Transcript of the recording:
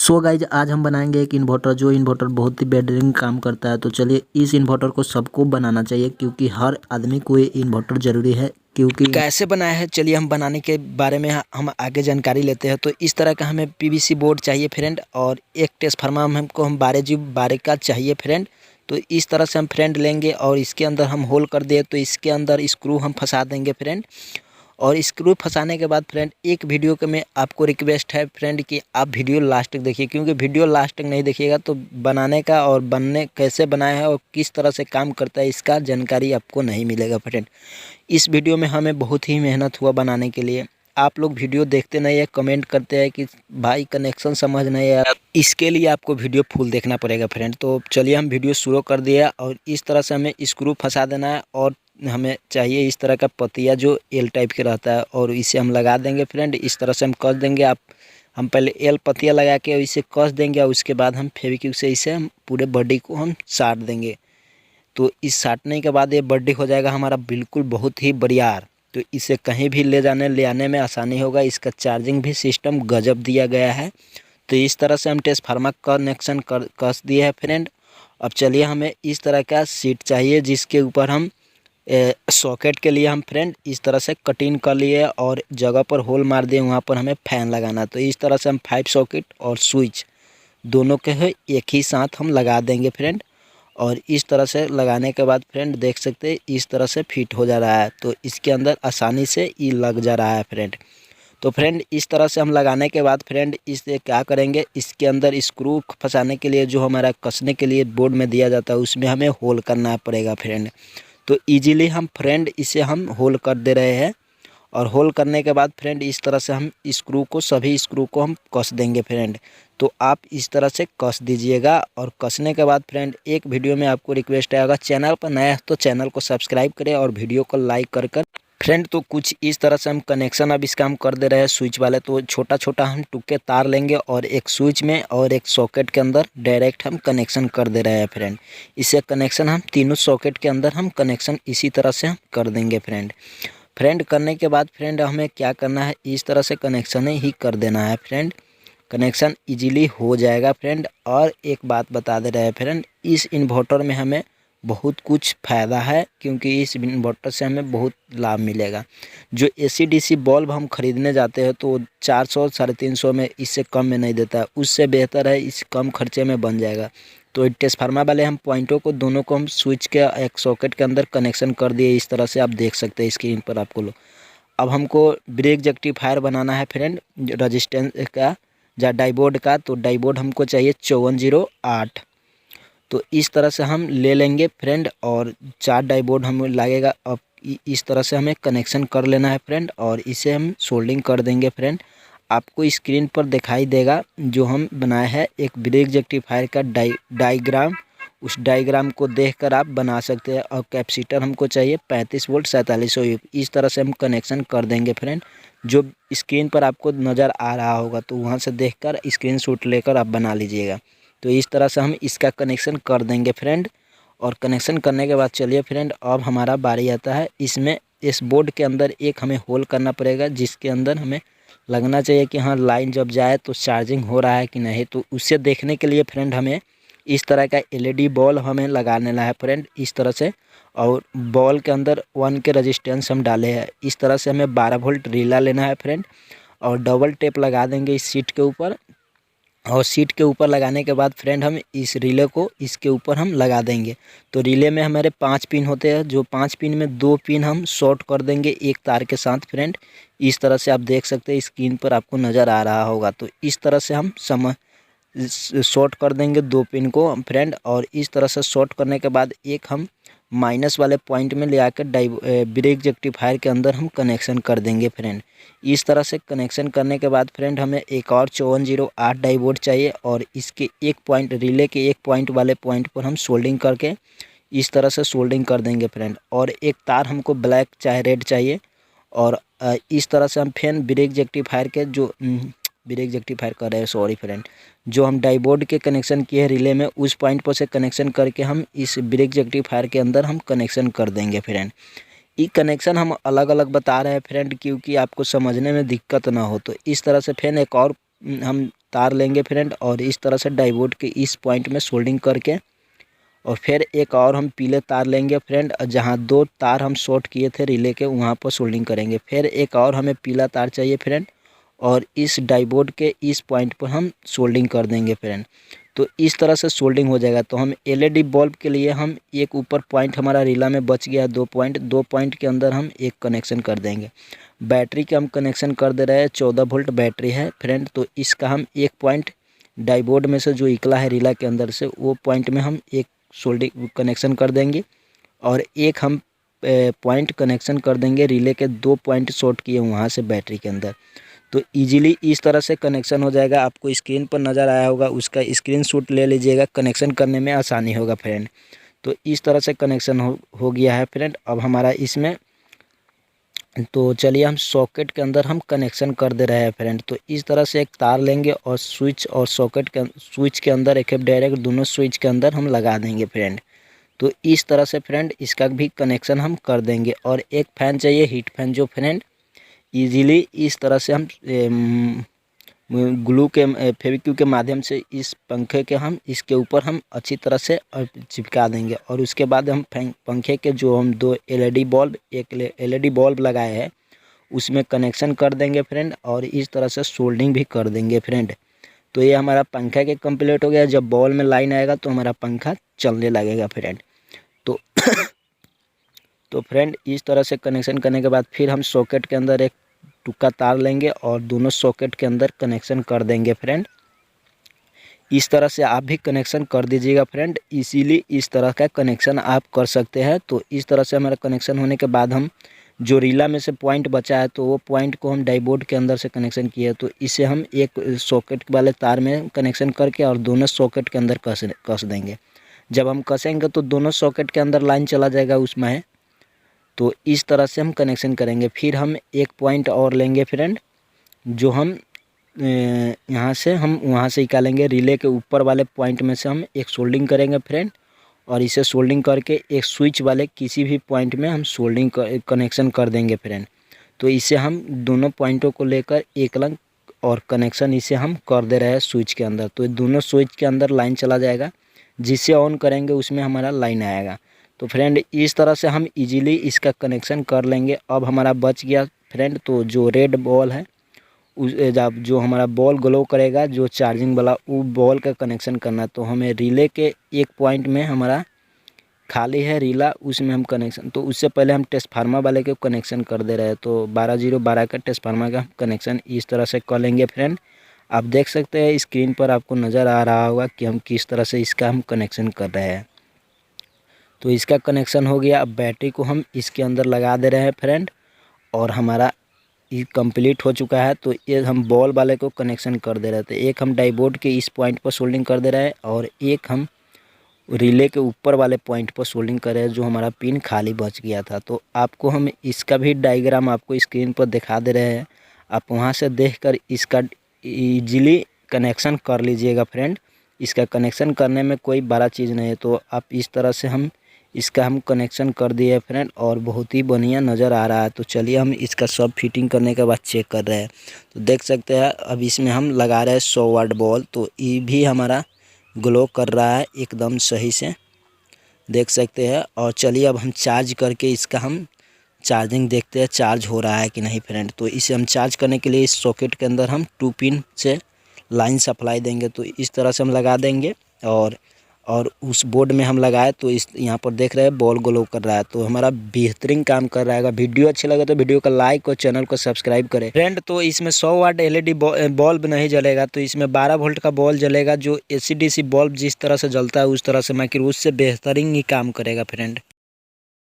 So guys आज हम बनाएंगे एक इन्वर्टर जो इन्वर्टर बहुत ही बेहतरीन काम करता है। तो चलिए इस इन्वर्टर को सबको बनाना चाहिए क्योंकि हर आदमी को ये इन्वर्टर ज़रूरी है। क्योंकि कैसे बनाया है चलिए हम बनाने के बारे में हम आगे जानकारी लेते हैं। तो इस तरह का हमें पीवीसी बोर्ड चाहिए फ्रेंड, और एक ट्रांसफार्मर हमको 12 का चाहिए फ्रेंड। तो इस तरह से हम फ्रेंड लेंगे और इसके अंदर हम होल कर दिए तो इसके अंदर स्क्रू हम फंसा देंगे फ्रेंड। और स्क्रू फंसाने के बाद फ्रेंड एक वीडियो के में आपको रिक्वेस्ट है फ्रेंड कि आप वीडियो लास्ट तक देखिए, क्योंकि वीडियो लास्ट तक नहीं देखिएगा तो बनाने का और बनने कैसे बनाया है और किस तरह से काम करता है इसका जानकारी आपको नहीं मिलेगा फ्रेंड। इस वीडियो में हमें बहुत ही मेहनत हुआ बनाने के लिए। आप लोग वीडियो देखते नहीं है, कमेंट करते हैं कि भाई कनेक्शन समझ नहीं है, इसके लिए आपको वीडियो फुल देखना पड़ेगा फ्रेंड। तो चलिए हम वीडियो शुरू कर दिया और इस तरह से हमें स्क्रू फंसा देना है और हमें चाहिए इस तरह का पतिया जो एल टाइप के रहता है और इसे हम लगा देंगे फ्रेंड। इस तरह से हम कस देंगे। हम पहले एल पतिया लगा के इसे कस देंगे और उसके बाद हम फेविक्विक से इसे हम पूरे बॉडी को हम साट देंगे। तो इस साटने के बाद ये बॉडी हो जाएगा हमारा बिल्कुल बहुत ही बढ़िया। तो इसे कहीं भी ले आने में आसानी होगा। इसका चार्जिंग भी सिस्टम गजब दिया गया है। तो इस तरह से हम ट्रांसफार्मर कनेक्शन कस दिए है फ्रेंड। अब चलिए हमें इस तरह का सीट चाहिए जिसके ऊपर हम सॉकेट के लिए हम फ्रेंड इस तरह से कटिंग कर लिए और जगह पर होल मार दिए, वहाँ पर हमें फैन लगाना। तो इस तरह से हम 5 सॉकेट और स्विच दोनों के है एक ही साथ हम लगा देंगे फ्रेंड। और इस तरह से लगाने के बाद फ्रेंड देख सकते हैं इस तरह से फिट हो जा रहा है। तो इसके अंदर आसानी से ये लग जा रहा है फ्रेंड। तो फ्रेंड इस तरह से हम लगाने के बाद फ्रेंड इसे क्या करेंगे, इसके अंदर स्क्रू फंसाने के लिए जो हमारा कसने के लिए बोर्ड में दिया जाता है उसमें हमें होल करना पड़ेगा फ्रेंड। तो इजीली हम फ्रेंड इसे हम होल कर दे रहे हैं। और होल करने के बाद फ्रेंड इस तरह से हम स्क्रू को सभी स्क्रू को हम कस देंगे फ्रेंड। तो आप इस तरह से कस दीजिएगा। और कसने के बाद फ्रेंड एक वीडियो में आपको रिक्वेस्ट है, अगर चैनल पर नया है तो चैनल को सब्सक्राइब करें और वीडियो को लाइक कर फ्रेंड। तो कुछ इस तरह से हम कनेक्शन अब इसका हम कर दे रहे हैं स्विच वाले। तो छोटा छोटा हम टुक्के तार लेंगे और एक स्विच में और एक सॉकेट के अंदर डायरेक्ट हम कनेक्शन कर दे रहे हैं फ्रेंड। इसे कनेक्शन हम तीनों सॉकेट के अंदर हम कनेक्शन इसी तरह से हम कर देंगे फ्रेंड करने के बाद फ्रेंड हमें क्या करना है, इस तरह से कनेक्शन ही कर देना है फ्रेंड। कनेक्शन इजीली हो जाएगा फ्रेंड। और एक बात बता दे रहे हैं फ्रेंड, इस इन्वर्टर में हमें बहुत कुछ फ़ायदा है क्योंकि इस इन्वर्टर से हमें बहुत लाभ मिलेगा। जो AC/DC बल्ब हम ख़रीदने जाते हैं तो 400 350 में, इससे कम में नहीं देता है। उससे बेहतर है इस कम खर्चे में बन जाएगा। तो ट्रांसफार्मर वाले हम पॉइंटों को दोनों को हम स्विच के एक सॉकेट के अंदर कनेक्शन कर दिए। इस तरह से आप देख सकते हैं स्क्रीन पर आपको लो। अब हमको ब्रेक रेक्टिफायर बनाना है फ्रेंड, रजिस्टेंस का या डाइबोर्ड का। तो डाइबोर्ड हमको चाहिए 5408। तो इस तरह से हम ले लेंगे फ्रेंड और 4 डाइबोर्ड हमें लगेगा। अब इस तरह से हमें कनेक्शन कर लेना है फ्रेंड और इसे हम सोल्डिंग कर देंगे फ्रेंड। आपको स्क्रीन पर दिखाई देगा जो हम बनाए हैं एक ब्रेक रेक्टिफायर का डायग्राम। उस डायग्राम को देखकर आप बना सकते हैं। और कैपेसिटर हमको चाहिए 35 वोल्ट 4700। इस तरह से हम कनेक्शन कर देंगे फ्रेंड। जो स्क्रीन पर आपको नज़र आ रहा होगा तो वहाँ से देखकर स्क्रीनशॉट लेकर आप बना लीजिएगा। तो इस तरह से हम इसका कनेक्शन कर देंगे फ्रेंड। और कनेक्शन करने के बाद चलिए फ्रेंड अब हमारा बारी आता है। इसमें इस बोर्ड के अंदर एक हमें होल करना पड़ेगा जिसके अंदर हमें लगना चाहिए कि हाँ लाइन जब जाए तो चार्जिंग हो रहा है कि नहीं। तो उससे देखने के लिए फ्रेंड हमें इस तरह का LED बॉल हमें लगा लेना है फ्रेंड इस तरह से। और बॉल के अंदर 1 के रजिस्टेंस हम डाले हैं। इस तरह से हमें 12 वोल्ट रिला लेना है फ्रेंड। और डबल टेप लगा देंगे इस सीट के ऊपर। और सीट के ऊपर लगाने के बाद फ्रेंड हम इस रिले को इसके ऊपर हम लगा देंगे। तो रिले में हमारे 5 पिन होते हैं, जो 5 पिन में 2 पिन हम शॉर्ट कर देंगे एक तार के साथ फ्रेंड। इस तरह से आप देख सकते हैं स्क्रीन पर आपको नज़र आ रहा होगा। तो इस तरह से हम शॉर्ट कर देंगे 2 पिन को फ्रेंड। और इस तरह से शॉर्ट करने के बाद एक हम माइनस वाले पॉइंट में ले आकर ब्रेक रेक्टिफायर के अंदर हम कनेक्शन कर देंगे फ्रेंड। इस तरह से कनेक्शन करने के बाद फ्रेंड हमें एक और 5408 डाइबोर्ड चाहिए। और इसके एक पॉइंट रिले के एक पॉइंट वाले पॉइंट पर हम सोल्डिंग करके इस तरह से सोल्डिंग कर देंगे फ्रेंड। और एक तार हमको ब्लैक चाहे रेड चाहिए। और इस तरह से हम फिर ब्रेक रेक्टिफायर के जो ब्रेक रेक्टिफायर कर रहे हैं सॉरी फ्रेंड, जो हम डाइबोर्ड के कनेक्शन किए हैं रिले में उस पॉइंट पर से कनेक्शन करके हम इस ब्रेक रेक्टिफायर के अंदर हम कनेक्शन कर देंगे फ्रेंड। ये कनेक्शन हम अलग अलग बता रहे हैं फ्रेंड क्योंकि आपको समझने में दिक्कत ना हो। तो इस तरह से फिर एक और हम तार लेंगे फ्रेंड और इस तरह से डायोड के इस पॉइंट में सोल्डिंग करके, और फिर एक और हम पीले तार लेंगे फ्रेंड, जहाँ 2 तार हम शॉर्ट किए थे रिले के वहाँ पर सोल्डिंग करेंगे। फिर एक और हमें पीला तार चाहिए फ्रेंड, और इस डायोड के इस पॉइंट पर हम सोल्डिंग कर देंगे फ्रेंड। तो इस तरह से सोल्डिंग हो जाएगा। तो हम LED बल्ब के लिए हम एक ऊपर पॉइंट हमारा रिला में बच गया 2 पॉइंट, 2 पॉइंट के अंदर हम एक कनेक्शन कर देंगे। बैटरी के हम कनेक्शन कर दे रहे हैं, 14 वोल्ट बैटरी है फ्रेंड। तो इसका हम एक पॉइंट डायोड में से जो निकला है रिला के अंदर से, वो पॉइंट में हम एक सोल्डिंग कनेक्शन कर देंगे, और एक हम पॉइंट कनेक्शन कर देंगे रिले के 2 पॉइंट शॉर्ट किए वहाँ से बैटरी के अंदर। तो इजीली इस तरह से कनेक्शन हो जाएगा। आपको स्क्रीन पर नज़र आया होगा, उसका स्क्रीनशॉट ले लीजिएगा, कनेक्शन करने में आसानी होगा फ्रेंड। तो इस तरह से कनेक्शन हो गया है फ्रेंड। अब हमारा इसमें, तो चलिए हम सॉकेट के अंदर हम कनेक्शन कर दे रहे हैं फ्रेंड। तो इस तरह से एक तार लेंगे और स्विच और सॉकेट के स्विच के अंदर एक डायरेक्ट दोनों स्विच के अंदर हम लगा देंगे फ्रेंड। तो इस तरह से फ्रेंड इसका भी कनेक्शन हम कर देंगे। और एक फ़ैन चाहिए, हीट फैन, जो फ्रेंड इजीली इस तरह से हम ग्लू के फेविक्विक के माध्यम से इस पंखे के हम इसके ऊपर हम अच्छी तरह से चिपका देंगे। और उसके बाद हम पंखे के जो हम 2 LED बल्ब, एक LED बल्ब लगाए हैं उसमें कनेक्शन कर देंगे फ्रेंड, और इस तरह से सोल्डिंग भी कर देंगे फ्रेंड। तो ये हमारा पंखा के कंप्लीट हो गया। जब बॉल में लाइन आएगा तो हमारा पंखा चलने लगेगा फ्रेंड। तो तो फ्रेंड इस तरह से कनेक्शन करने के बाद फिर हम सॉकेट के अंदर एक टुक्का तार लेंगे और दोनों सॉकेट के अंदर कनेक्शन कर देंगे फ्रेंड। इस तरह से आप भी कनेक्शन कर दीजिएगा फ्रेंड। इजीली इस तरह का कनेक्शन आप कर सकते हैं। तो इस तरह से हमारा कनेक्शन होने के बाद हम जो रीला में से पॉइंट बचा है, तो वो पॉइंट को हम डायोड के अंदर से कनेक्शन किए, तो इसे हम एक सॉकेट वाले तार में कनेक्शन करके और दोनों सॉकेट के अंदर कस देंगे। जब हम कसेंगे तो दोनों सॉकेट के अंदर लाइन चला जाएगा उसमें। तो इस तरह से हम कनेक्शन करेंगे। फिर हम एक पॉइंट और लेंगे फ्रेंड, जो हम यहाँ से हम वहाँ से निकालेंगे। रिले के ऊपर वाले पॉइंट में से हम एक सोल्डिंग करेंगे फ्रेंड, और इसे सोल्डिंग करके एक स्विच वाले किसी भी पॉइंट में हम सोल्डिंग कनेक्शन कर देंगे फ्रेंड। तो इसे हम दोनों पॉइंटों को लेकर एक लंग और कनेक्शन इसे हम कर दे रहे हैं स्विच के अंदर। तो दोनों स्विच के अंदर लाइन चला जाएगा, जिसे ऑन करेंगे उसमें हमारा लाइन आएगा। तो फ्रेंड इस तरह से हम इजीली इसका कनेक्शन कर लेंगे। अब हमारा बच गया फ्रेंड, तो जो रेड बॉल है उस जो हमारा बॉल ग्लो करेगा, जो चार्जिंग वाला, वो बॉल का कनेक्शन करना। तो हमें रिले के एक पॉइंट में हमारा खाली है रिला, उसमें हम कनेक्शन, तो उससे पहले हम ट्रांसफार्मर वाले के कनेक्शन कर दे रहे हैं। तो 12012 का ट्रांसफार्मर का कनेक्शन इस तरह से कर लेंगे फ्रेंड। आप देख सकते हैं स्क्रीन पर आपको नज़र आ रहा होगा कि हम किस तरह से इसका हम कनेक्शन कर रहे हैं। तो इसका कनेक्शन हो गया। अब बैटरी को हम इसके अंदर लगा दे रहे हैं फ्रेंड, और हमारा ये कंप्लीट हो चुका है। तो ये हम बॉल वाले को कनेक्शन कर दे रहे थे। एक हम डायोड के इस पॉइंट पर सोल्डिंग कर दे रहे हैं, और एक हम रिले के ऊपर वाले पॉइंट पर सोल्डिंग कर रहे हैं, जो हमारा पिन खाली बच गया था। तो आपको हम इसका भी डायग्राम आपको स्क्रीन पर दिखा दे रहे हैं। आप वहाँ से देखकर इसका ईजिली कनेक्शन कर लीजिएगा फ्रेंड। इसका कनेक्शन करने में कोई बड़ा चीज़ नहीं है। तो आप इस तरह से हम इसका हम कनेक्शन कर दिए फ्रेंड, और बहुत ही बढ़िया नज़र आ रहा है। तो चलिए हम इसका सब फिटिंग करने के बाद चेक कर रहे हैं। तो देख सकते हैं अब इसमें हम लगा रहे हैं 100 वाट बॉल। तो ये भी हमारा ग्लो कर रहा है एकदम सही से, देख सकते हैं। और चलिए अब हम चार्ज करके इसका हम चार्जिंग देखते हैं, चार्ज हो रहा है कि नहीं फ्रेंड। तो इसे हम चार्ज करने के लिए इस सॉकेट के अंदर हम 2 पिन से लाइन सप्लाई देंगे। तो इस तरह से हम लगा देंगे, और उस बोर्ड में हम लगाए तो इस यहाँ पर देख रहे हैं बॉल ग्लो कर रहा है। तो हमारा बेहतरीन काम कर रहा है। वीडियो अच्छे लगे तो वीडियो को लाइक और चैनल को सब्सक्राइब करें फ्रेंड। तो इसमें 100 वाट LED बल्ब नहीं जलेगा, तो इसमें 12 वोल्ट का बल्ब जलेगा, जो AC/DC बल्ब जिस तरह से जलता है उस तरह से, मगर उससे बेहतरीन ही काम करेगा फ्रेंड।